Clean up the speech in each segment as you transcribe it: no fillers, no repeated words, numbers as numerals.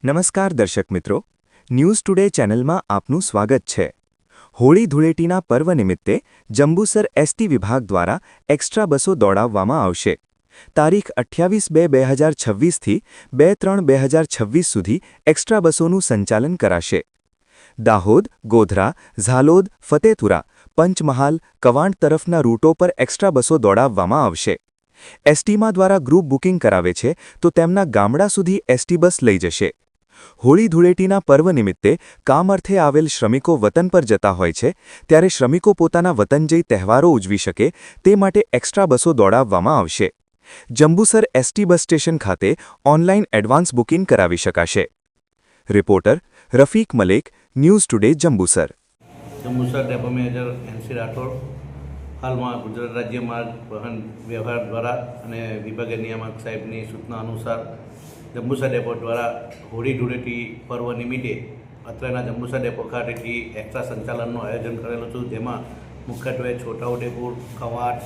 નમસ્કાર દર્શક મિત્રો, ન્યૂઝ ટુડે ચેનલમાં આપનું સ્વાગત છે। હોળી ધૂળેટીના પર્વ નિમિત્તે જંબુસર એસટી વિભાગ દ્વારા એક્સ્ટ્રા બસો દોડાવવામાં આવશે। તારીખ 28-2-2026થી 2-3-2026 સુધી એક્સ્ટ્રા બસોનું સંચાલન કરાશે। દાહોદ, ગોધરા, ઝાલોદ, ફતેપુરા, પંચમહાલ, કવાંટ તરફના રૂટો પર એક્સ્ટ્રા બસો દોડાવવામાં આવશે। એસટીમાં દ્વારા ગ્રુપ બુકિંગ કરાવે છે તો તેમના ગામડા સુધી એસટી બસ લઈ જશે। હોળી ધૂળેટીના પર્વ નિમિત્તે કામ અર્થે આવેલ શ્રમિકો વતન પર જતા હોય છે, ત્યારે શ્રમિકો પોતાના વતન જઈ તહેવારો ઉજવી શકે તે માટે એક્સ્ટ્રા બસો દોડાવવામાં આવશે। જંબુસર એસટી બસ સ્ટેશન ખાતે ઓનલાઈન એડવાન્સ બુકિંગ કરાવી શકાશે। Reporter Rafiq Malek, news today Jambusar. Jambusar depot manager NC Rathod. હાલમાં ગુજરાત રાજ્ય માર્ગ વાહન વ્યવહાર દ્વારા અને વિભાગીય નિયામક સાહેબની સૂચના અનુસાર જંબુસર ડેપો દ્વારા હોળી ધૂળેટી પર્વ નિમિત્તે અત્રેના જંબુસર ડેપો ખાતેથી એક્સ્ટ્રા સંચાલનનું આયોજન કરેલું હતું, જેમાં મુખ્યત્વે છોટાઉદેપુર, કવાંટ,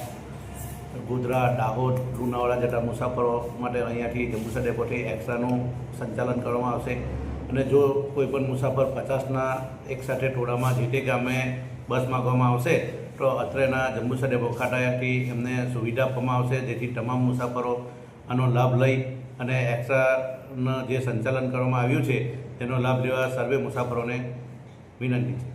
ગોધરા, દાહોદ, લુણાવાડા જતા મુસાફરો માટે અહીંયાથી જંબુસર ડેપોથી એક્સ્ટ્રાનું સંચાલન કરવામાં આવશે। અને જો કોઈપણ મુસાફર 50ના એકસાથે ટોળામાં જે તે ગામે બસ માગવામાં આવશે તો અત્રેના જંબુસર ડેપો ખાતેથી એમને સુવિધા આપવામાં આવશે, જેથી તમામ મુસાફરો આનો લાભ લઈ અને એક્સ્ટ્રાનું જે સંચાલન કરવામાં આવ્યું છે તેનો લાભ લેવા સર્વે મુસાફરોને વિનંતી છે।